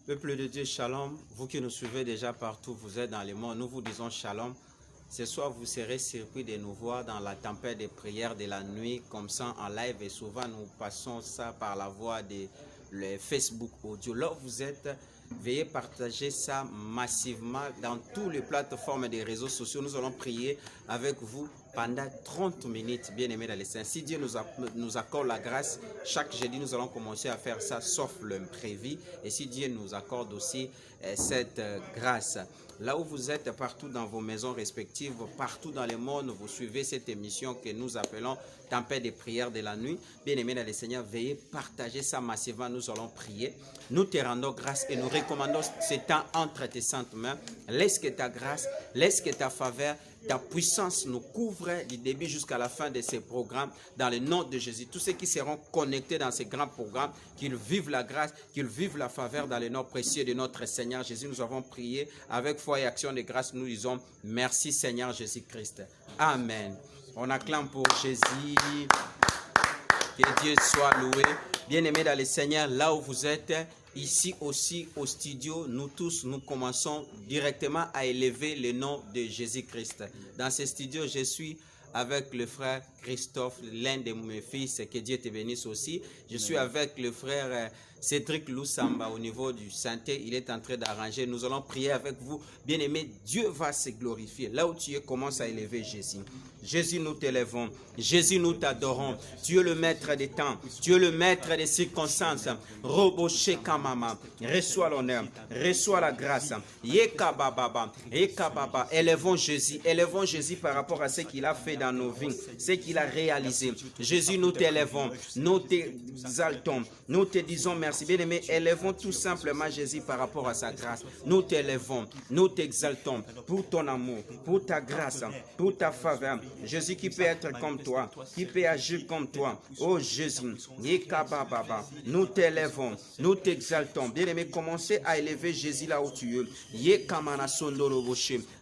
Peuple de Dieu, shalom. Vous qui nous suivez déjà partout, vous êtes dans le monde, nous vous disons shalom. Ce soir, vous serez surpris de nous voir dans la tempête des prières de la nuit, comme ça en live. Et souvent, nous passons ça par la voie de le Facebook audio. Là où vous êtes, veuillez partager ça massivement dans toutes les plateformes des réseaux sociaux. Nous allons prier avec vous pendant 30 minutes, bien aimés dans les saints. Si Dieu nous accorde la grâce, chaque jeudi, nous allons commencer à faire ça, sauf le prévu. Et si Dieu nous accorde aussi cette grâce, là où vous êtes, partout dans vos maisons respectives, partout dans le monde, vous suivez cette émission que nous appelons Tempête des prières de la nuit. Bien aimés dans les Seigneurs, veuillez partager ça massivement. Nous allons prier. Nous te rendons grâce et nous recommandons ce temps entre tes saintes mains. Laisse que ta grâce, laisse que ta faveur, ta puissance nous couvre du début jusqu'à la fin de ces programmes dans le nom de Jésus. Tous ceux qui seront connectés dans ces grands programmes, qu'ils vivent la grâce, qu'ils vivent la faveur dans le nom précieux de notre Seigneur Jésus. Nous avons prié avec foi et action de grâce. Nous disons merci Seigneur Jésus-Christ. Amen. On acclame pour Jésus. Que Dieu soit loué. Bien-aimés dans le Seigneur, là où vous êtes, ici aussi au studio, nous tous, nous commençons directement à élever le nom de Jésus-Christ. Dans ce studio, je suis avec le frère Christophe, l'un de mes fils, que Dieu te bénisse aussi. Je suis avec le frère Cédric Loussamba au niveau du santé. Il est en train d'arranger. Nous allons prier avec vous. Bien-aimés, Dieu va se glorifier. Là où tu es, commence à élever Jésus. Jésus, nous t'élèvons. Jésus, nous t'adorons. Tu es le maître des temps. Tu es le maître des circonstances. Roboché Kamama. Reçois l'honneur. Reçois la grâce. Yekababa. Yekababa. Élevons Jésus. Élevons Jésus par rapport à ce qu'il a fait dans nos vies. Ce qu'il a réalisé. Jésus, nous t'élèvons. Nous t'exaltons. Nous te disons merci. Bien-aimés, élevons tout simplement Jésus par rapport à sa grâce. Nous t'élèvons. Nous t'exaltons pour ton amour, pour ta grâce, pour ta faveur. Jésus qui peut être comme toi, qui peut agir comme toi. Oh Jésus, nous t'élèvons, nous t'exaltons. Bien-aimés, commencez à élever Jésus là où tu es.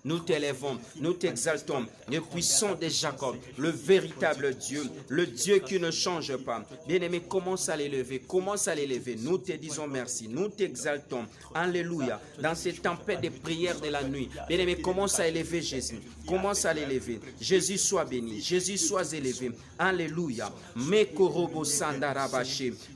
Nous t'élèvons, nous t'exaltons. Le puissant de Jacob, le véritable Dieu, le Dieu qui ne change pas. Bien-aimés, commence à l'élever, commence à l'élever. Nous te disons merci, nous t'exaltons. Alléluia. Dans cette tempête de prières de la nuit, bien-aimés, commence à élever Jésus. Commence à l'élever. Jésus soit béni. Jésus soit élevé. Alléluia.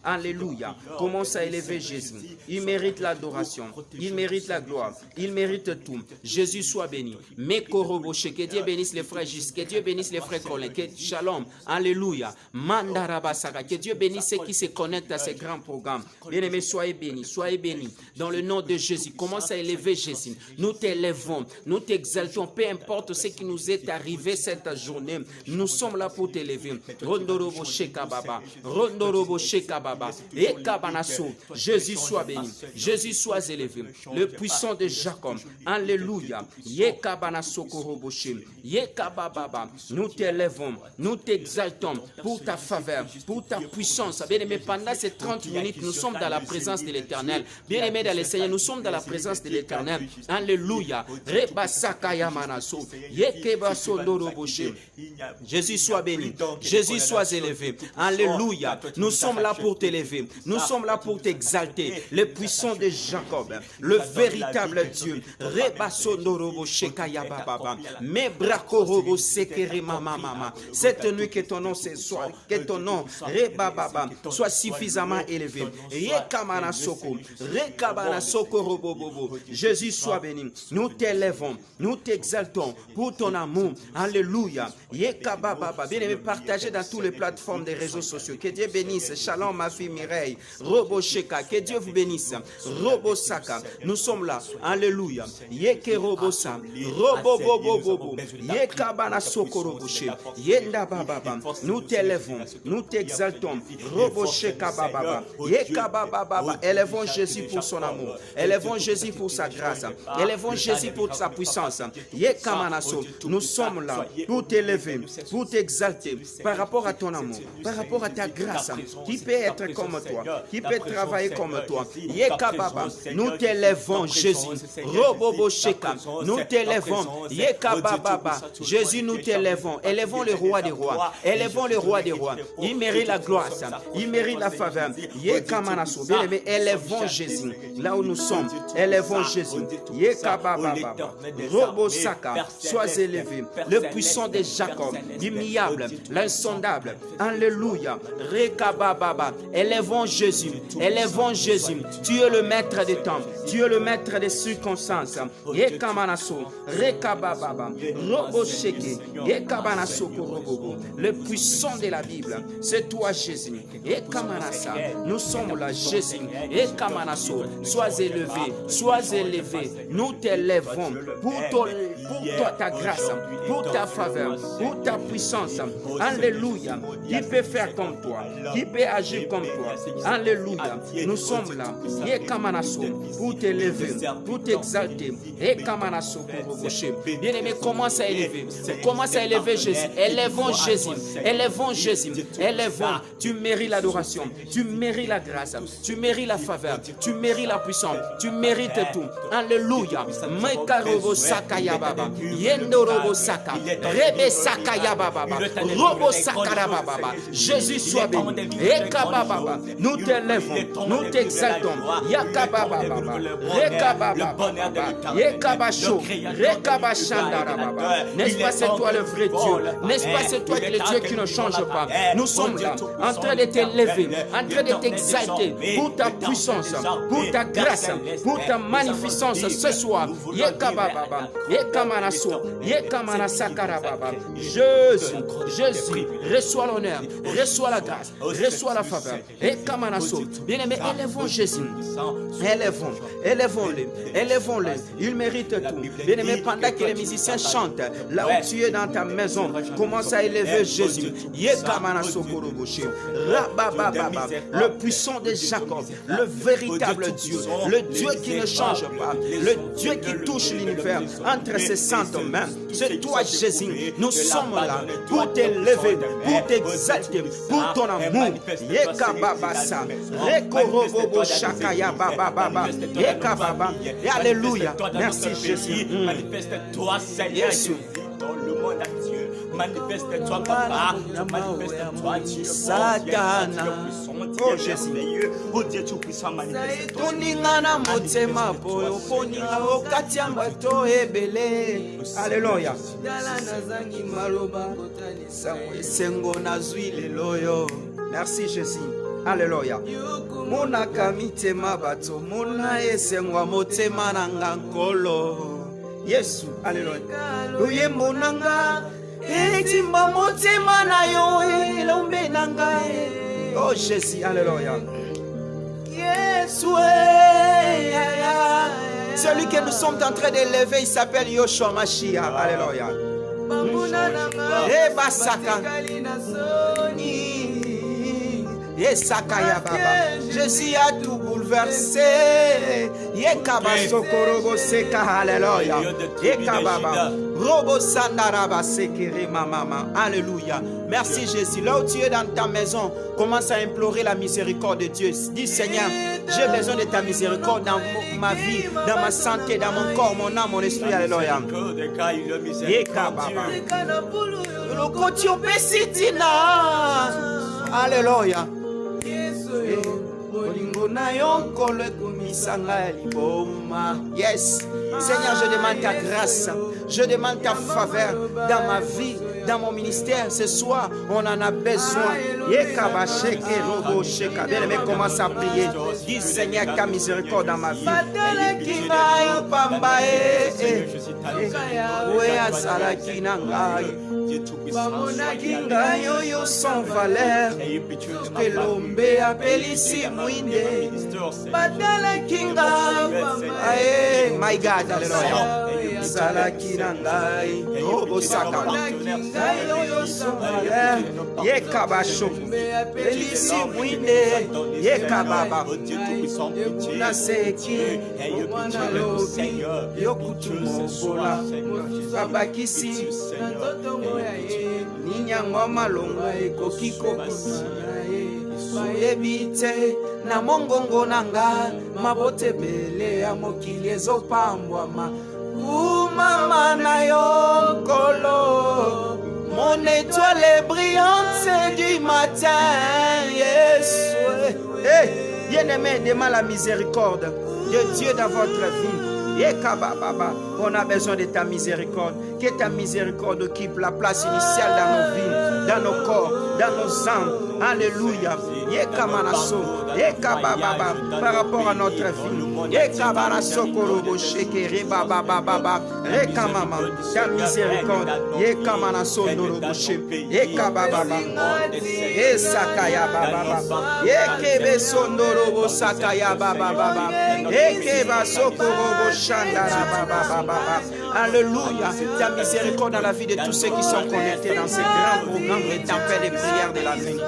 Alléluia. Commence à élever Jésus. Il mérite l'adoration. Il mérite la gloire. Il mérite tout. Jésus soit béni. Que Dieu bénisse les frères justes. Que Dieu bénisse les frères Colin. Shalom. Alléluia. Mandarabasaka. Que Dieu bénisse ceux qui se connectent à ces grands programmes. Bien-aimés, soyez bénis. Soyez bénis. Dans le nom de Jésus. Commence à élever Jésus. Nous t'élèvons. Nous t'exaltons. Peu importe ce qui nous est arrivé cette journée, nous sommes là pour t'élever. Rondorobo Shekababa, Rondorobo Shekababa, et Kabanaso. Jésus soit béni, Jésus soit élevé. Le puissant de Jacob, alléluia. Yekabanaso Koroboshe, Yekababa. Nous t'élevons, nous t'exaltons pour ta faveur, pour ta puissance. Bien-aimés, pendant ces 30 minutes, nous sommes dans la présence de l'Éternel. Bien-aimés dans les Seigneurs, nous sommes dans la présence de l'Éternel. Alléluia. Rebasaka Yamanaso. Jésus soit béni, Jésus soit élevé. Alléluia. Nous sommes là pour t'élever, nous sommes là pour t'exalter. Le puissant de Jacob, le véritable Dieu. Cette nuit, que ton nom ce soir, que ton nom soit suffisamment élevé. Jésus soit béni. Nous t'élèvons, nous t'exaltons pour ton amour. Alléluia. Yekababa. Bien-aimé, partagez dans toutes les plateformes des réseaux sociaux. Que Dieu bénisse. Shalom, ma fille Mireille. Robo Sheka. Que Dieu vous bénisse. Robo Saka. Nous sommes là. Alléluia. Yeke Robosa. Robo Bobo Bobo. Yekabana Sokoroboche. Yenda Baba. Nous t'élèvons. Nous t'exaltons. Robo Sheka Baba. Yekababa. Élevons Jésus pour son amour. Élevons Jésus pour sa grâce. Élevons Jésus pour sa puissance. Yekamanaso. Nous sommes là pour t'élever, pour t'exalter par rapport à ton amour, par rapport à ta grâce. Qui peut être comme toi, qui peut travailler comme toi. Yekababa, nous t'élèvons Jésus. Robobo Sheka, nous t'élèvons. Yekababa, Jésus, nous t'élèvons. Élevons le roi des rois. Il mérite la gloire, il mérite la faveur. Yekababa. Yekamanaso. Bien-aimé, élevons Jésus. Là où nous sommes, élevons Jésus. Yekababa. Robosaka. Sois élevé. Le puissant de Jacob. L'immuable. L'insondable. Alléluia. Rekababa. Élevons Jésus. Élevons Jésus. Tu es le maître des temps. Tu es le maître des circonstances. Yekamanaso. Rekababa. Robosheke. Yekabanaso. Le puissant de la Bible. C'est toi, Jésus. Yekamanasa. Nous sommes là, Jésus. Yekαμanaso. Sois élevé. Sois élevé. Nous t'élèvons pour ta grâce, pour ta faveur, pour ta puissance. Alléluia. Qui peut faire comme toi? Qui peut agir comme toi? Alléluia. Nous sommes là. Yekamanaso. Pour t'élever, pour t'exalter. Yekamanaso. Bien-aimé, commence à élever. Commence à élever Jésus. Élevons Jésus. Élevons Jésus. Élevons. Tu mérites l'adoration. Tu mérites la grâce. Tu mérites la faveur. Tu mérites la puissance. Tu mérites tout. Alléluia. Mekarobo sakaya baba. Yendo robo saka. Rebe sakaya baba. Robo sakara baba. Jésus soit béni. Ekababa. Nous t'élèvons. Nous t'exaltons. Yakababa baba. Rekababa baba. Yekabasho. Rekabashandara baba. N'est-ce pas c'est toi le vrai Dieu? N'est-ce pas c'est toi le Dieu qui ne change pas? Nous sommes là en train de t'élever, en train de t'exalter pour ta puissance, pour ta grâce, pour ta magnificence ce soir. Yekababa, Yekamanaso, Yekamanasakara. Jésus, reçois l'honneur, reçois la grâce, reçois la faveur. Yekamanaso. Bien-aimé, élevons Jésus. Élevons-le. Il mérite tout. Bien-aimé, pendant que les musiciens chantent, là où tu es dans ta maison, commence à élever Jésus. Yekamanaso koroboshi. Rabababa. Le puissant de Jacob, le véritable Dieu, le Dieu qui ne change pas, le Dieu qui touche l'univers entre ses saintes mains. C'est toi, Jésus. Nous sommes là pour t'élever, pour t'exalter, pour ton amour. Yekababasa. Rekorobobo shakaya baba. Yekababa. Alléluia. Merci, Jésus. Manifeste-toi, Seigneur. Dans le monde à Dieu. Manifeste-toi, Papa. Manifeste-toi, Dieu. Satana. Oh, Jésus. Oh, Dieu tout-puissant, manifeste-toi. Alléluia. Merci, Jésus. Alléluia. Mona kamitema bato mona esengwa motema nanga nkolo. Yesu, alléluia. Uye monanga etimba motema na yo elombe nanga. Oh Jésus, alléluia. Yesu, celui que nous sommes en train d'élever, il s'appelle Yoshua Mashiach. Alléluia. Et Basaka. Jésus a tout bouleversé. Alléluia. Alléluia. Merci Jésus. Là où tu es dans ta maison, commence à implorer la miséricorde de Dieu. Dis Seigneur, j'ai besoin de ta miséricorde dans ma vie, dans ma santé, dans mon corps, mon âme, mon esprit. Alléluia. Alléluia. Yes. Seigneur, je demande ta grâce. Je demande ta faveur dans ma vie, dans mon ministère. Ce soir, on en a besoin. Bien-aimé, commence à prier. Dis Seigneur, ta miséricorde dans ma vie. Bamonaki ngai oyo sans valeur elombe apelisi mwinde batalaki ngai my God, alléluia. Salaki na ngai obosaka ngai oyo sans valeur yekabasho apelisi mwinde yekababa naseki omwana lobi yokutumobola babakisi na ndoto Ninyango malonga ekoki kokusa bayebi te na mongongo nanga mabotebele ya mokili ezopambwama umama na yo nkolo mon étoile brillante du matin Yesu Bien-aimé, demande la miséricorde de Dieu dans votre vie. On a besoin de ta miséricorde. Que ta miséricorde occupe la place initiale dans nos vies, dans nos corps, dans nos âmes. Alléluia. Par rapport à notre vie. Ta miséricorde. Alléluia. Ta miséricorde dans la vie de tous ceux qui sont connectés dans ces grands programmes et tempêtes de prière de la vie.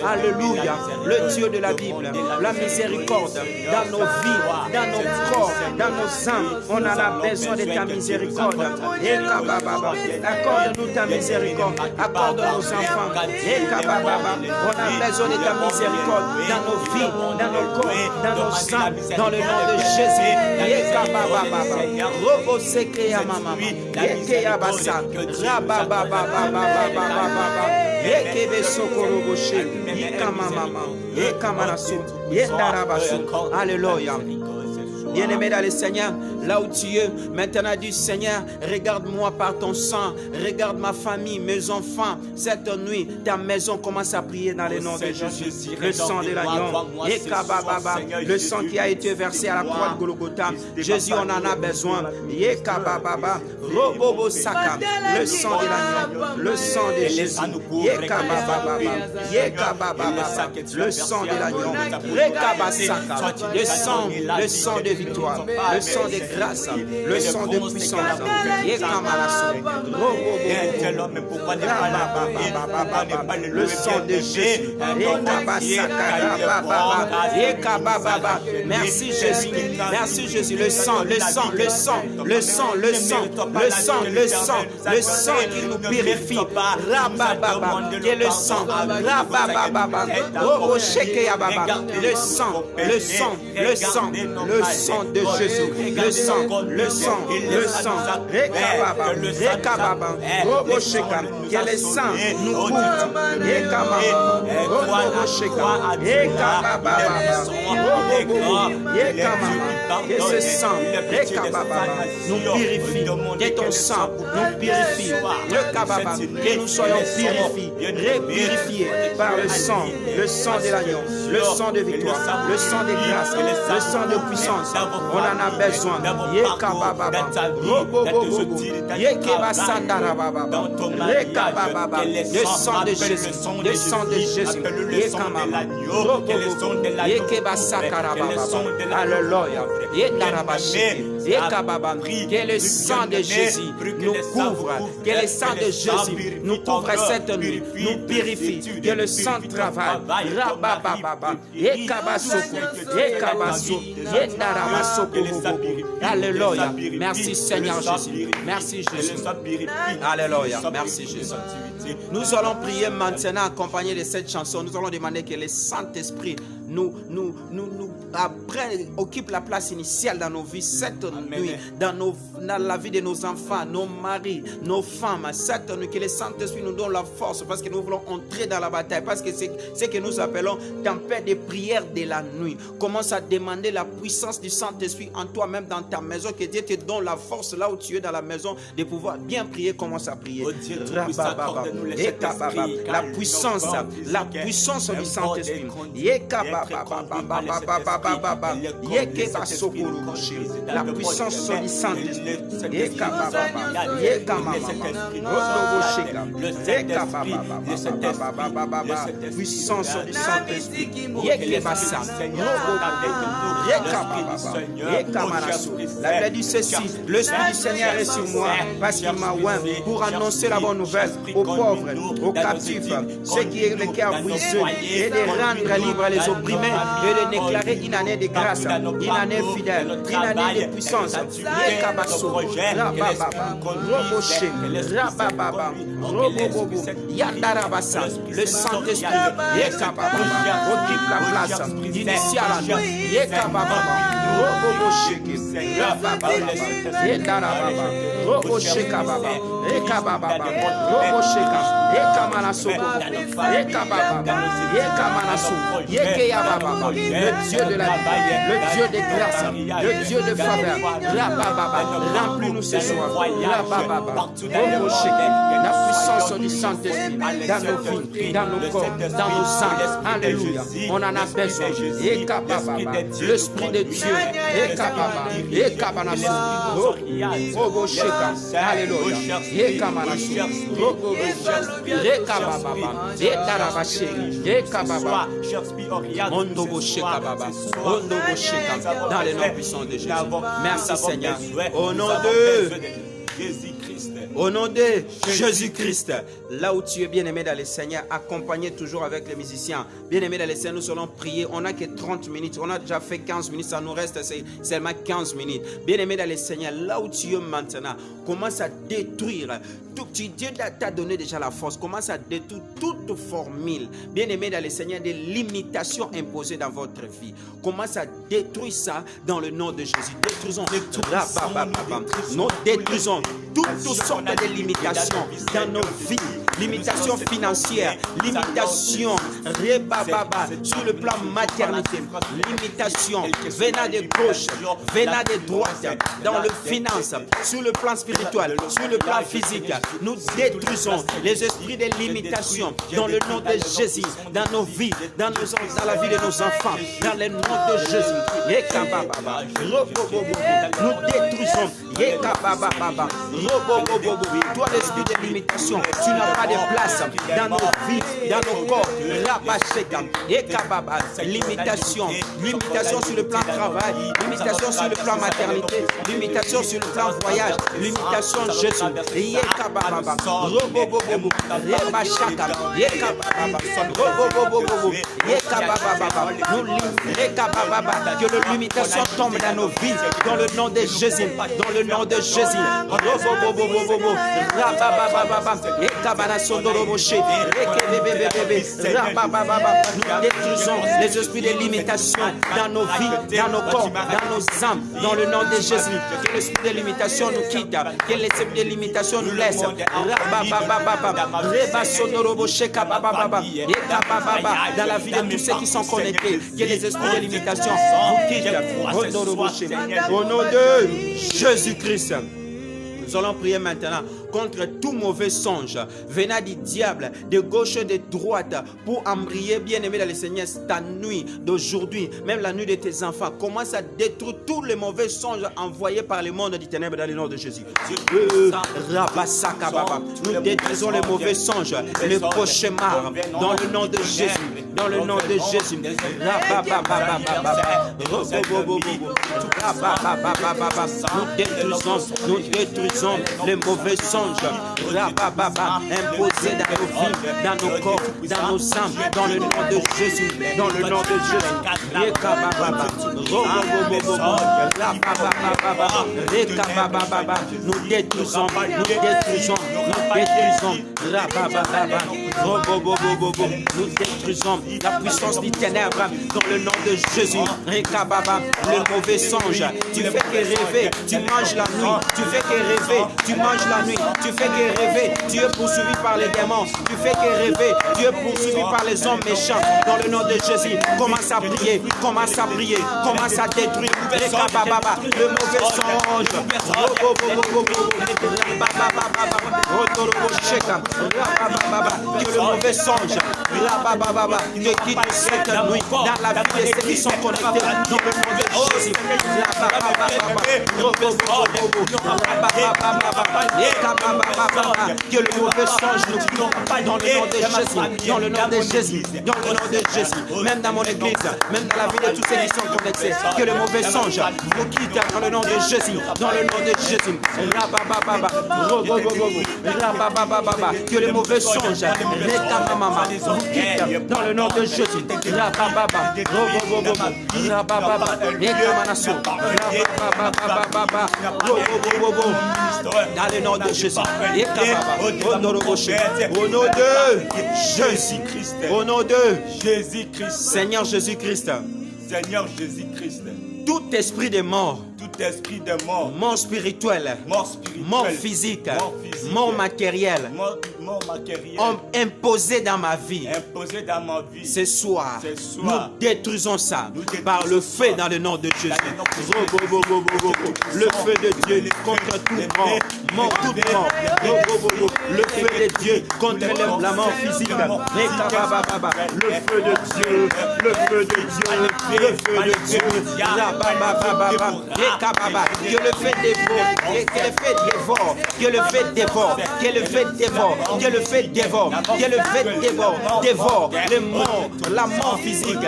Alléluia. Le Dieu de la Bible, la miséricorde dans nos vies, dans nos corps, dans nos âmes. On en a besoin de ta miséricorde. Accorde-nous ta miséricorde. Accorde nos enfants. On a besoin de ta miséricorde dans nos vies, dans nos corps, dans nos âmes, dans le nom de Jésus. Alléluia. Bien-aimé dans le Seigneur, là où tu es, maintenant dis Seigneur, regarde-moi par ton sang, regarde ma famille, mes enfants. Cette nuit, ta maison commence à prier dans le nom de Jésus. Le sang de l'agneau, le sang qui a été versé à la croix de Golgotha. Jésus, on en a besoin. Le sang de l'agneau, le sang de Jésus. Le sang de l'agneau, le sang de victoire, le sang de grâce, le sang de puissance. Le sang de Jésus. Merci Jésus. Merci Jésus. Le sang, le sang, le sang, le sang, le sang, le sang, le sang, le sang qui nous purifie. Et le sang. Le sang, le sang, le sang, le sang de Jésus, le sang, le sang, le sang, que le sang nous couvre, que ce sang nous purifie, que ton sang nous purifie, que nous soyons purifiés par le sang de l'agneau, le sang de victoire, le sang de grâce, le sang de puissance. On en a besoin. Le sang de Jésus. Le sang de Jésus. Alléluia. Que le sang de Jésus nous couvre. Que le sang de Jésus nous couvre cette nuit. Nous purifie. Que le sang travaille. Alléluia. Merci Seigneur Jésus. Merci Jésus. Alléluia. Merci Jésus. Nous allons prier maintenant accompagné de cette chanson. Nous allons demander que le Saint-Esprit nous occupe la place initiale dans nos vies cette nuit, dans la vie de nos enfants, nos maris, nos femmes. Cette nuit, que le Saint-Esprit nous donne la force parce que nous voulons entrer dans la bataille, parce que c'est ce que nous appelons tempête de prière de la nuit. Commence à demander la puissance du Saint-Esprit en toi-même dans ta maison, que Dieu te donne la force là où tu es dans la maison de pouvoir bien prier. Commence à prier. La puissance du Saint-Esprit. La puissance du Saint-Esprit. Puissance du Saint-Esprit. La Bible dit ceci: l'Esprit du Seigneur est sur moi parce qu'il m'a oint pour annoncer la bonne nouvelle aux pauvres, aux captifs, ceux qui ont le cœur brisé, et de rendre libres les opprimés, et de déclarer une année de grâce, une année fidèle, une année de puissance. Le Saint-Esprit occupe la place initiale. Le Dieu de la vie, le Dieu des grâces, le Dieu de faveur. Remplis-nous ce soir. La puissance du Saint-Esprit dans nos vies, dans nos corps, dans nos âmes. Alléluia. On en a besoin. L'Esprit de Dieu. Alléluia. Dans le nom puissant de Jésus. Merci Seigneur. Au nom de Jésus-Christ. Au nom de Jésus-Christ. Là où tu es bien-aimé dans le Seigneur, accompagné toujours avec les musiciens. Bien-aimé dans le Seigneur, nous allons prier. On n'a que 30 minutes. On a déjà fait 15 minutes. Ça nous reste seulement 15 minutes. Bien-aimé dans le Seigneur, là où tu es maintenant, commence à détruire. Dieu t'a donné déjà la force. Commence à détruire toute formule. Bien-aimé dans le Seigneur, des limitations imposées dans votre vie. Commence à détruire ça dans le nom de Jésus. Détruisons. Nous détruisons toutes sortes de limitations dans nos vies. Limitations financières, limitations sur le plan maternité, limitations venant de gauche, venant de droite, dans le finance, sur le plan spirituel, sur le plan physique. Nous détruisons les esprits de limitation dans le nom de Jésus, dans nos vies, dans la vie de nos enfants, dans le nom de Jésus. Nous détruisons. Toi, l'esprit de limitation, tu n'as pas de place dans nos vies, dans nos corps. Limitation sur le plan travail, limitation sur le plan maternité, limitation sur le plan voyage, limitation Jésus. Que la limitation tombe dans nos vies, dans le nom de Jésus, dans le nom de Jésus. Nous détruisons les esprits de limitation dans nos vies, dans nos corps, dans nos âmes, dans le nom de Jésus. Que l'esprit de limitation nous quitte, que l'esprit de limitation nous laisse. Dans la vie de tous ceux qui sont connectés, que les esprits de limitation vous quittent. Au nom de Jésus-Christ. Nous allons prier maintenant contre tout mauvais songe venant du diable, de gauche et de droite, pour embrayer, bien-aimé dans le Seigneur, ta nuit d'aujourd'hui, même la nuit de tes enfants. Commence à détruire tous les mauvais songes envoyés par le monde du ténèbre dans le nom de Jésus. Nous détruisons les mauvais songes, les cauchemars, dans le nom de Jésus. Dans le nom de Jésus. Nous détruisons les mauvais songes imposés dans nos vies, dans nos corps, dans nos âmes, dans le nom de Jésus. Dans le nom de Jésus. Nous détruisons la puissance du ténèbre dans le nom de Jésus. Le mauvais songe, tu fais que rêver, tu manges la nuit, tu fais que rêver, tu manges la nuit, tu fais que rêver, tu es poursuivi par les démons, tu fais que rêver, tu es poursuivi par les hommes méchants dans le nom de Jésus. Commence à prier, commence à prier, commence à détruire le mauvais songe. Que le mauvais songe te quitte cette nuit dans la vie de ceux qui sont connectés dans le nom de Jésus. Que le mauvais songe nous quitte dans le nom de Jésus, dans le nom de Jésus, dans le nom de Jésus. Même dans mon église, même dans la vie de tous ceux qui sont connectés, que le mauvais songe vous quitte dans le nom de Jésus, dans le nom de Jésus. Que le mauvais songe vous quitte dans le nom de Jésus. Dans le nom de Jésus. Au nom de Jésus-Christ. Au nom de Jésus-Christ. Seigneur Jésus-Christ. Seigneur Jésus-Christ. Tout esprit de mort. Tout esprit de mort, mort spirituelle, mort spirituelle, mort physique, mort matérielle, mort matérielle, imposé dans ma vie. imposé dans ma vie. Ce soir, Ce soir, nous détruisons ça nous détruisons par le feu ça. dans le nom de Jésus. Dans le nom de Jésus. Le feu de Dieu contre tout mort, mort toute mort. Le feu de Dieu contre la mort physique. Le feu de Dieu, le feu de Dieu, le feu de Dieu. Que le feu dévore, que le feu dévore, que le feu dévore, que le feu dévore, que le feu dévore, que le feu dévore, dévore les morts, la mort physique,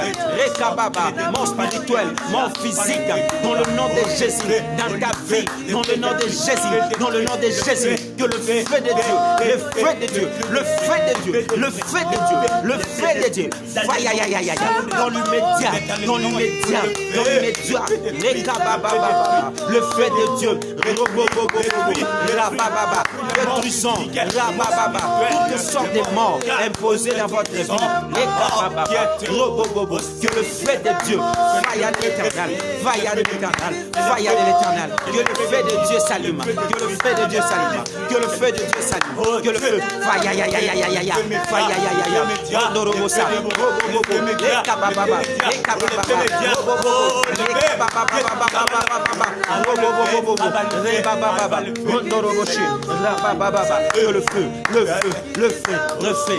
mort spirituelle, mort physique, dans le nom de Jésus, dans ta vie, dans le nom de Jésus, dans le nom de Jésus, que le feu de Dieu, le feu de Dieu, le feu de Dieu, le feu de Dieu, le feu de Dieu, dans l'immédiat, dans l'immédiat, dans l'immédiat, le feu de Dieu, détruisons, toutes sortes de morts imposées dans votre vie, que le feu de Dieu, vaille à l'éternel, vaille à l'éternel, vaille à l'éternel, que le feu de Dieu s'allume, que le feu de Dieu s'allume, que le feu de Dieu s'allume, que le feu, vaille le feu, le feu, le feu,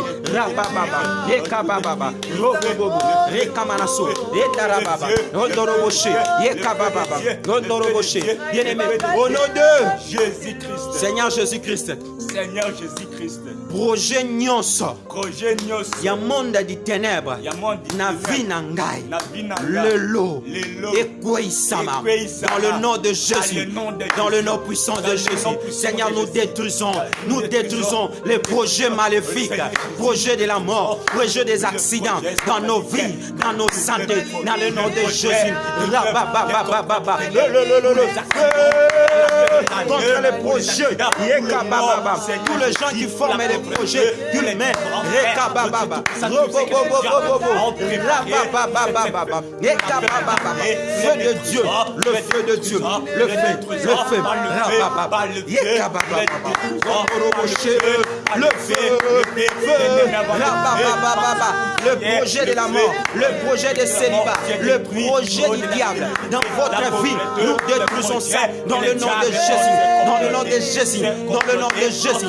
bien-aimé, au nom de Jésus-Christ, Seigneur Jésus-Christ, Seigneur Jésus-Christ, projet nyonso projet nyonso ya monde di ténèbres na vie na ngai le lot ekweisama dans le nom de Jésus, dans le nom puissant de Jésus. Seigneur, nous détruisons les projets maléfiques, projets de la mort, projets des accidents dans nos vies, dans nos santé, dans le nom de Jésus. Contre les projets, tous les gens qui forment les projets humains, feu de Dieu, le feu de Dieu, le feu, le projet de la mort, le projet de célibat, le projet du diable dans votre vie, nous détruisons ça dans le nom de Jésus, dans le nom de Jésus, dans le nom de Jésus.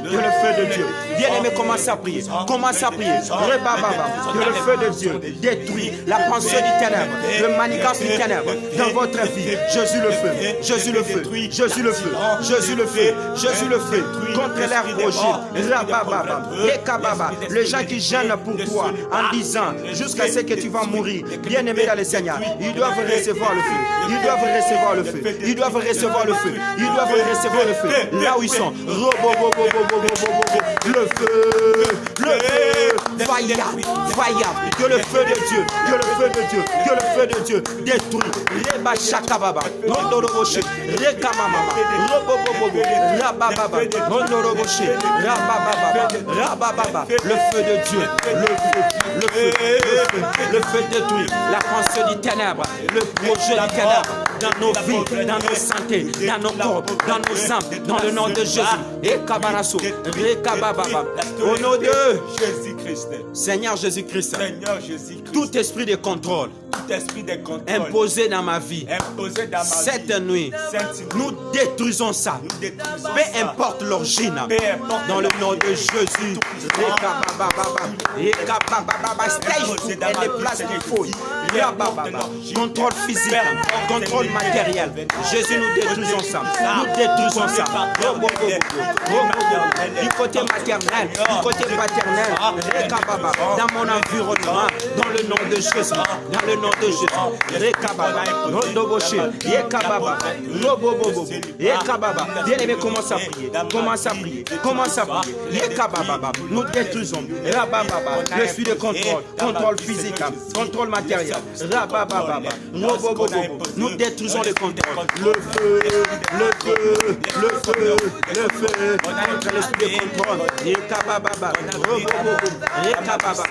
Que le feu de Dieu, bien-aimé, commence à prier, commence à prier. Que le feu de Dieu détruit la pensée du ténèbre, le manigance du ténèbre dans votre vie. Jésus le feu, Jésus le feu, Jésus le feu, Jésus le feu, Jésus le feu, contre l'air projet. Les gens qui gênent pour toi en disant jusqu'à ce que tu vas mourir, bien-aimé dans le Seigneur, ils doivent recevoir le feu, ils doivent recevoir le feu, ils doivent recevoir le feu, ils doivent recevoir le feu là où ils sont. Le feu, vailla, que le feu de Dieu, que le feu de Dieu, que le feu de Dieu détruit. Reba Shakababa, Rondoroboshe, Rekamamama, Rabababa, Rondoroboshe, Rabababa, le feu de Dieu, le feu détruit la pensée du ténèbre, le projet du ténèbre dans nos vies, dans nos santé, dans nos corps, dans nos âmes, dans le nom de Jésus. Et Kabarasso, Rekabababa, au nom de Jésus-Christ, Seigneur Jésus-Christ, tout esprit de contrôle imposé dans ma vie, cette nuit, nous détruisons ça. Peu importe l'origine, dans le nom de Jésus. Contrôle physique, contrôle matériel. Jésus, nous détruisons ça. Nous détruisons ça. Du côté maternel, du côté paternel, Rekababa, dans mon environnement, dans le nom de Jésus, dans le nom de Jésus. Rekababa, Rondoboché, Yekababa, Robobobo, Yekababa. Bien-aimé, commence à prier, commence à prier, commence à prier. Yekababa, nous détruisons. Rabababa, le suivi de contrôle, contrôle physique, contrôle matériel. Rabababa, Robobobo, nous détruisons le contrôle. Le feu, le feu, le feu, le feu, contre le suivi de contrôle. Yekababa, Robobobo, Yekababa,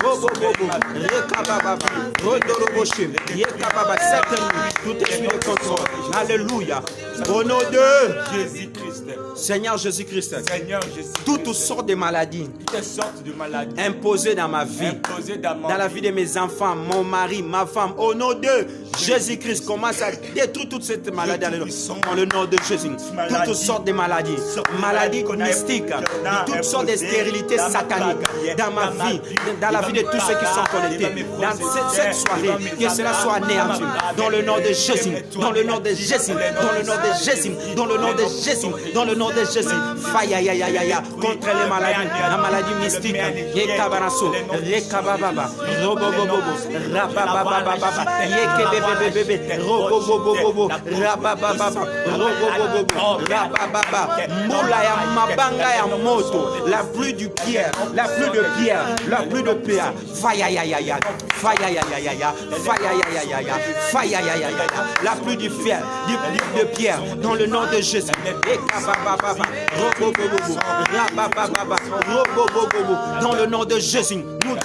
Robobobo, Yekababa, Rodoroboché, Yekababa, cette nuit, tout est suivi de contrôle. Alléluia. Au nom de Jésus-Christ. Seigneur Jésus-Christ, Seigneur Jésus. toutes sortes de maladies Toutes sortes de maladies imposées dans ma vie, imposées dans dans la vie de mes enfants, mon mari, ma femme, au nom de Jésus-Christ, commence à détruire toute cette maladie dans le nom de Jésus. Toutes sortes de maladies, maladies mystiques, toutes sortes de stérilités sataniques dans ma vie, dans la vie de tous ceux qui sont connectés. Dans cette soirée, que cela soit anéanti dans le nom de Jésus, dans le nom de Jésus, dans le nom de Jésus, dans le nom de Jésus, dans le nom de Jésus. Faya ya ya ya ya contre les maladies, la maladie mystique. Yekabanaso, Rekababa, Robobobobo, Rabababa, Yekebebebebe, Robobobobo, Rabababa, Robobobobo, Rabababa, Moula ya mabanga ya moto, la pluie du pierre, la pluie de pierre, la pluie de pierre. Faya ya ya ya, faya ya ya ya ya, faya ya ya ya ya, faya ya ya ya ya, la pluie du fer, de pierre, dans le nom de Jésus. Ekabababa, Robobobobo, Rabababa, Robobobobo, dans le nom de Jésus, nous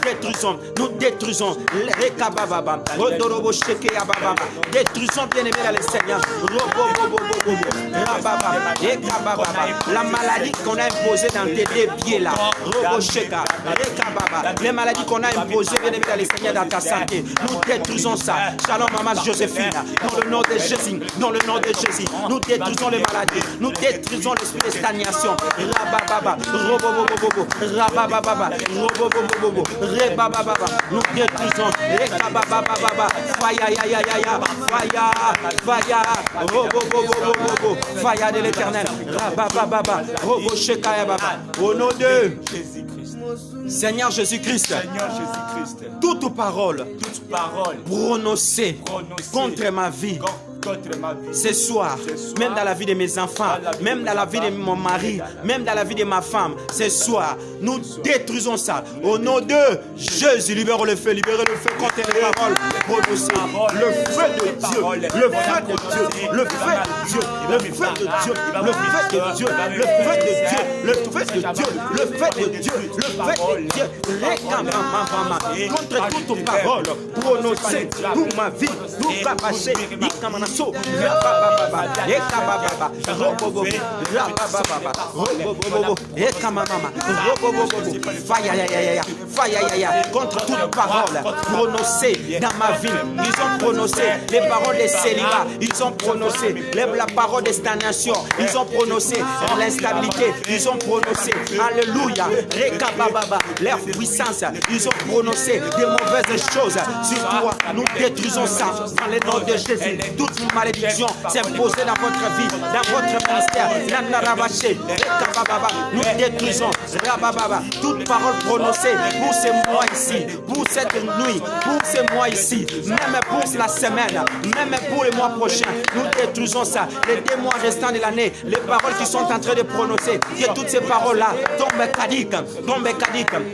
détruisons, Rekabababa, Rodorobo Shekeyababa, détruisons bien-aimé dans le Seigneur, Robobobobobo, Rababa, Ekabababa, la maladie qu'on a imposée dans tes deux pieds là, Robo Sheka, Rekababa, les maladies qu'on a imposées bien-aimé dans le Seigneur dans ta santé, nous détruisons ça. Shalom maman Joséphine, dans le nom de Jésus, dans le nom de Jésus, nous détruisons les maladies, nous détruisons l'esprit de stagnation. Rabababa, Robobobobo, Rabababa, Robobobobo, Rebababa, nous détruisons. Rekabababa, Faya ya ya ya ya, Faya, Faya, Robobobobo, Faya de l'Éternel. Rabababa, Roboshekaya baba. Au nom de Jésus-Christ. Seigneur Jésus-Christ, Seigneur Jésus-Christ. toute parole Toute prononcée contre ma vie, contre ma vie. ce soir, même dans la vie de mes enfants, même dans la vie de mon mari, même dans la vie de ma femme, ce soir, nous détruisons ça. Au nom de Jésus, libère le feu contre les paroles prononcées. Le feu de Dieu, le feu de Dieu, le feu de Dieu, le feu de Dieu, le feu de Dieu, le feu de Dieu, le feu de Dieu, le feu de Dieu, le feu de Dieu, contre toute parole prononcée pour ma vie, nous rabacher, So, Rabababa, Ekabababa, Robobobo, Rabababa, Robobobo, Ekamamama, Robobobo, Faya, contre toute parole prononcée dans ma vie. Ils ont prononcé les paroles de célibat, ils ont prononcé la parole de stagnation, ils ont prononcé l'instabilité, ils ont prononcé, alléluia, Rekabababa, leur puissance, ils ont prononcé des mauvaises choses sur toi. Nous détruisons ça dans le nom de Jésus. Toute malédiction s'imposer dans votre vie, dans votre ministère. Nous détruisons toute parole prononcée pour ce mois ici, pour cette nuit, pour ce mois ici, même pour la semaine, même pour le mois prochain. Nous détruisons ça. Les 2 mois restants de l'année, les paroles qui sont en train de prononcer, que toutes ces paroles-là tombent cadiques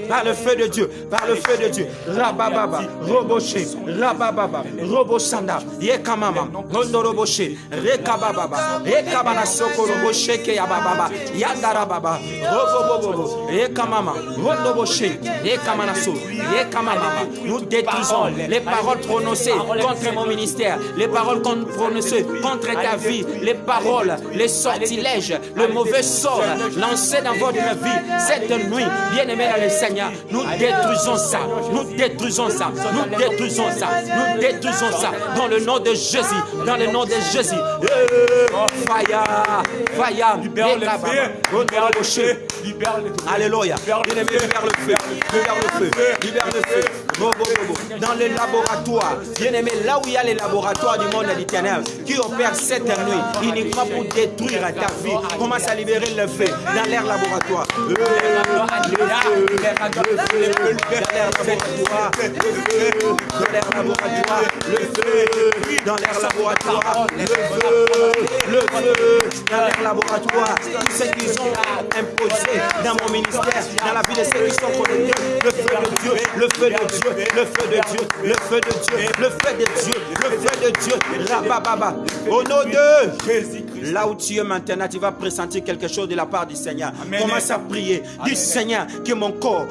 par le feu de Dieu, par le feu de Dieu. Rabababa, Roboché, Rabababa, Robosanda, Yekamama, Rondoroboshe, Rekabababa, Rekabana Sokoroboshe, Keyababa, Yandarababa, Robobobo, Rekamama, Rondoboshe, Rekamanaso, Rekamama. Nous détruisons les paroles prononcées contre mon ministère, les paroles prononcées contre ta vie, les paroles, les sortilèges, le mauvais sort lancé dans votre vie cette nuit. Bien-aimés dans le Seigneur, nous détruisons ça, nous détruisons ça, nous détruisons ça, nous détruisons ça dans le nom de Jésus. Jésus. Dans le nom de Jésus. Fire. Fire. Libère le feu. Libère le feu. Libère le feu. Alléluia. Bien-aimé, libère le feu. Libère le feu. Libère le feu. Dans le laboratoire. Bien-aimé, là où il y a les laboratoires du monde éternel qui opèrent cette nuit uniquement pour détruire ta vie, commence à libérer le feu dans l'air laboratoire. Le feu dans l'air laboratoire. Dans l'air laboratoire. Le feu dans l'air laboratoire. Le feu dans l'air laboratoire. Tous ceux qui sont imposés dans mon ministère, dans la vie de ceux qui sont connectés, le feu de Dieu, le feu de Dieu, le feu de Dieu, le feu de Dieu, le feu de Dieu, le feu de Dieu. Rabababa. Au nom de Jésus. Là où tu es maintenant, tu vas pressentir quelque chose de la part du Seigneur. Commence à prier. Dis Seigneur, que mon corps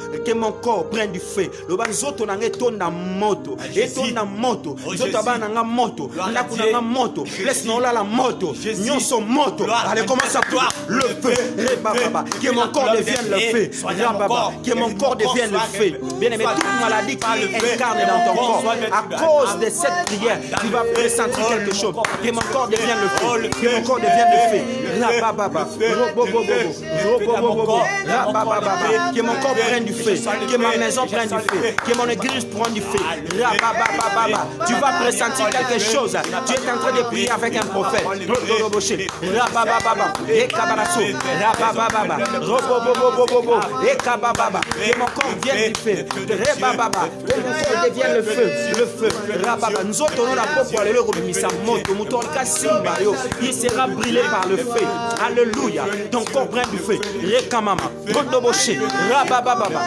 prenne du feu. Le banzoto nanga tona moto. Et tona moto. Zoto bana moto. La kuna moto. Laisse nous là la moto. Nous sommes moto. Allez, commence à prier. Le feu. Rabababa. Que mon corps devienne le feu. Rabababa. Que mon corps devienne le feu. Bien aimé, toute maladie qui incarne dans ton corps, à cause de cette prière, tu vas pressentir quelque chose. Que mon corps devienne le feu. Que mon corps devienne le feu. Rabababa. Que mon corps prenne du feu. Que ma maison prenne du feu. Que mon église prenne du feu. Rabababa. Tu vas pressentir quelque chose. Tu es en train de prier avec un prophète. Rabababa. Ekabaraso. Rabababa. Ekabababa. Que mon corps vienne du feu. Rabababa. Que mon corps devienne le feu. Le feu. Rabababa. Nous autres, on a pas pour aller le remisa moto. Mouton Kassimba. Il sera brûlé par le feu. Alléluia. Ton corps prend du feu. Rekamama. Gondoboshe. Rabababa.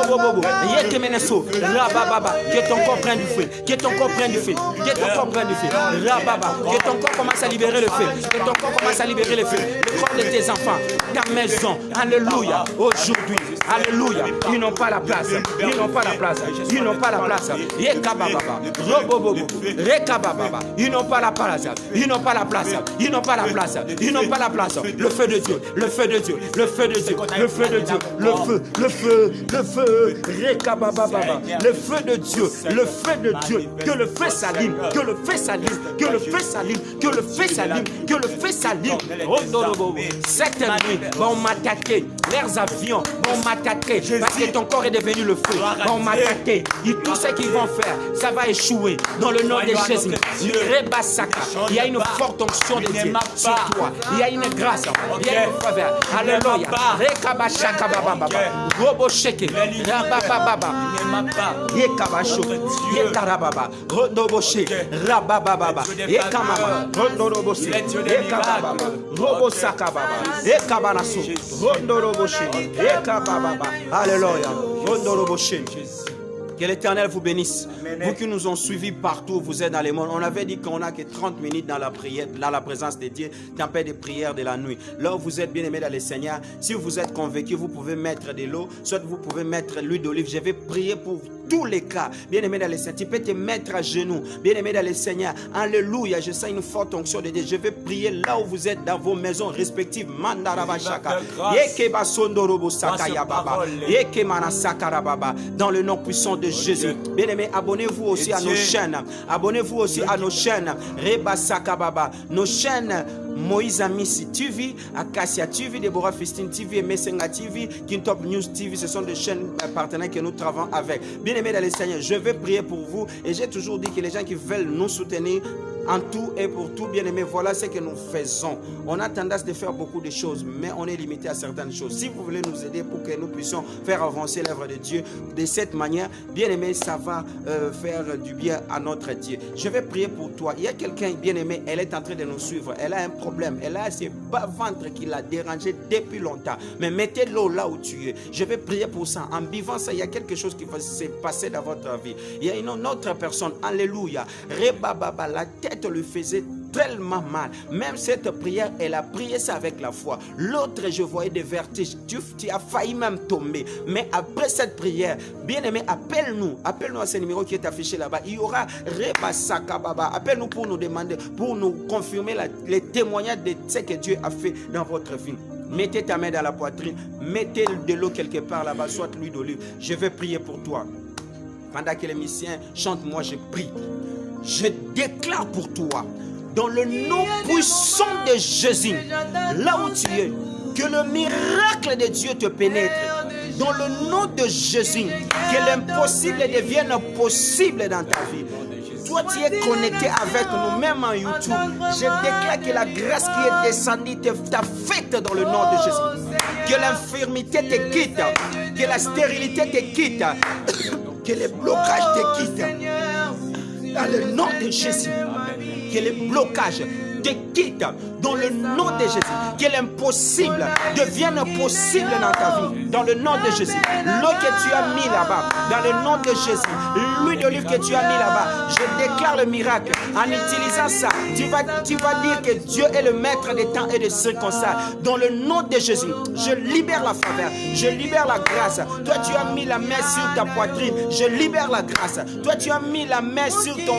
Robobobo. Yekemeneso. Rabababa. Que ton corps prenne du feu. Que ton corps prenne du feu. Que ton corps prenne du feu. Rababa. Que ton corps commence à libérer le feu. Que ton corps commence à libérer le feu. Le corps de tes enfants. Ta maison. Alléluia. Aujourd'hui. Alléluia. Ils n'ont pas la place. Ils n'ont pas la place. Ils n'ont pas la place. Yekababa. Robobobo. Rekababa. Ils n'ont pas la place. Ils n'ont pas la place. Ils n'ont pas la place. Ils n'ont pas la place. Le feu de Dieu. Le feu de Dieu. Le feu de Dieu. Le feu de Dieu. Le feu. Le feu. Le feu. Rekababa. Le feu de Dieu. Le feu de Dieu. Que le feu s'allume. Que le feu s'allume. Que le feu s'allume. Que le feu s'allume. Que le feu s'allume. Cette nuit, vont m'attaquer. Leurs avions vont m'attaquer. Parce que ton corps est devenu le feu. Vont m'attaquer. Et tout ce qu'ils vont faire, ça va échouer. Dans le nom de Jésus. Il y a une forte onction de Dieu sur toi. Il y a une grâce. Il y a une faveur. Alléluia. Rekabashaka bababa. Robo sheke. Rabababa. Yekabasho. Yekarababa. Rodoboshe. Rabababa. Yekamama. Rodoboshe. Yekababa. Robo sakababa. Yekabanaso. Rodoboshe. Yekababa. Alléluia. Rodoboshe. Que l'Éternel vous bénisse. Amen. Vous qui nous ont suivis partout, vous êtes dans le monde. On avait dit qu'on n'a que 30 minutes dans la prière, dans la présence de Dieu, tempête de prière de la nuit. Là où vous êtes bien aimés dans le Seigneur, si vous êtes convaincu, vous pouvez mettre de l'eau, soit vous pouvez mettre l'huile d'olive. Je vais prier pour tous les cas. Bien aimé dans le Seigneur, tu peux te mettre à genoux. Bien aimé dans le Seigneur, alléluia. Je sens une forte onction de Dieu. Je vais prier là où vous êtes dans vos maisons respectives. Dans le nom puissant de Jésus. Bien aimé, abonnez-vous aussi à nos chaînes. Abonnez-vous aussi à nos chaînes. Reba Sakababa. Nos chaînes Moïse Amissi TV, Acacia TV, Deborah Fistine TV et Messenga TV, Kintop News TV. Ce sont des chaînes partenaires que nous travaillons avec. Bien aimé dans le Seigneur, je vais prier pour vous. Et j'ai toujours dit que les gens qui veulent nous soutenir en tout et pour tout, bien aimé, voilà ce que nous faisons. On a tendance de faire beaucoup de choses, mais on est limité à certaines choses. Si vous voulez nous aider pour que nous puissions faire avancer l'œuvre de Dieu de cette manière, bien aimé, ça va faire du bien à notre Dieu. Je vais prier pour toi. Il y a quelqu'un, bien aimé, elle est en train de nous suivre. Elle a un problème. Elle a ce bas-ventre qui l'a dérangé depuis longtemps. Mais mettez l'eau là où tu es. Je vais prier pour ça. En vivant ça, il y a quelque chose qui va se passer dans votre vie. Il y a une autre personne. Alléluia. Rebababa, la tête lui faisait tellement mal. Même cette prière, elle a prié ça avec la foi. L'autre, je voyais des vertiges. Tu as failli même tomber. Mais après cette prière, bien aimé, appelle-nous. Appelle-nous à ce numéro qui est affiché là-bas. Il y aura Reba Sakababa. Appelle-nous pour nous demander, pour nous confirmer les témoignages de ce que Dieu a fait dans votre vie. Mettez ta main dans la poitrine. Mettez de l'eau quelque part là-bas, soit l'huile d'olive. Je vais prier pour toi. Pendant que les musiciens chantent, moi je prie. je déclare pour toi, dans le nom puissant de Jésus, là où tu es, que le miracle de Dieu te pénètre. Dans le nom de Jésus, que l'impossible devienne possible dans ta vie. Toi, tu es connecté avec nous, même en YouTube. Je déclare que la grâce qui est descendue t'a faite dans le nom de Jésus. Que l'infirmité te quitte, que la stérilité te quitte, que les blocages te quittent. Dans le nom de Jésus, que les blocages te quittent. Dans le nom de Jésus, que l'impossible devienne possible dans ta vie. Dans le nom de Jésus, l'eau que tu as mis là-bas, dans le nom de Jésus, l'huile d'olive que tu as mis là-bas, je déclare le miracle. En utilisant ça, tu vas dire que Dieu est le maître des temps et des circonstances. Dans le nom de Jésus, je libère la faveur, je libère la grâce. Toi, tu as mis la main sur ta poitrine, je libère la grâce. Toi, tu as mis la main sur ton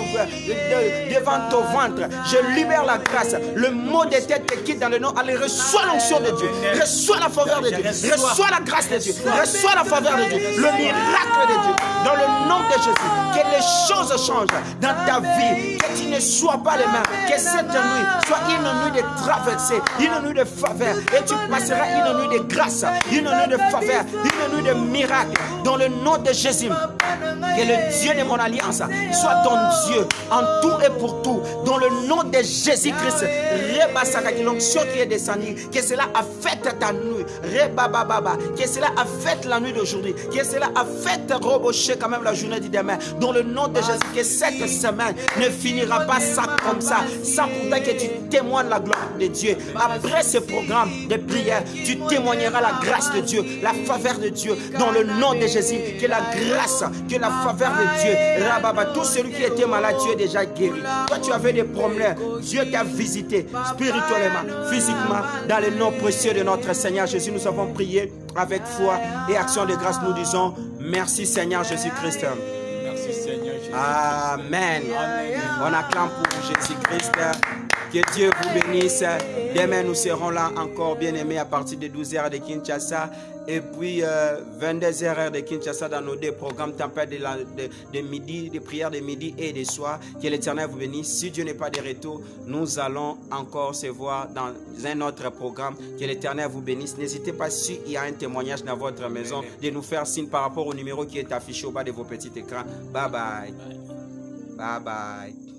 devant ton ventre, je libère la grâce. Le mot de tête te quitte dans le nom. Allez, reçois l'onction de Dieu, reçois la faveur de Dieu, reçois la grâce de Dieu, reçois la faveur de Dieu, le miracle de Dieu. Dans le nom de Jésus, que les choses changent dans ta vie, que tu ne sois pas les mêmes, que cette nuit soit une nuit de traversée, une nuit de faveur, et tu passeras une nuit de grâce, une nuit de faveur, une nuit de miracle. Dans le nom de Jésus, que le Dieu de mon alliance soit ton Dieu en tout et pour tout. Dans le nom de Jésus-Christ, l'onction qui est descendue, que cela affecte ta nuit, que cela affecte la nuit d'aujourd'hui, que cela affecte Roboché quand même la journée du demain. Dans le nom de Jésus, que cette semaine ne finira pas ça comme ça, sans pourtant que tu témoignes la gloire de Dieu. Après ce programme de prière, tu témoigneras la grâce de Dieu, la faveur de Dieu. Dans le nom de Jésus, que la grâce, que la faveur de Dieu, tout celui qui était malade, Dieu est déjà guéri. Toi, tu avais des problèmes, Dieu t'a visité spirituellement, physiquement, dans le nom précieux de notre Seigneur Jésus. Nous avons prié avec foi et action de grâce. Nous disons merci Seigneur Jésus-Christ. Merci Seigneur Jésus. Amen. On acclame pour Jésus-Christ. Que Dieu vous bénisse. Demain, nous serons là encore, bien aimés, à partir de 12h de Kinshasa. Et puis, 22h de Kinshasa dans nos deux programmes tempête de midi, de prière de midi et de soir. Que l'Éternel vous bénisse. Si Dieu n'est pas de retour, nous allons encore se voir dans un autre programme. Que l'Éternel vous bénisse. N'hésitez pas, s'il y a un témoignage dans votre maison, de nous faire signe par rapport au numéro qui est affiché au bas de vos petits écrans. Bye bye. Bye bye.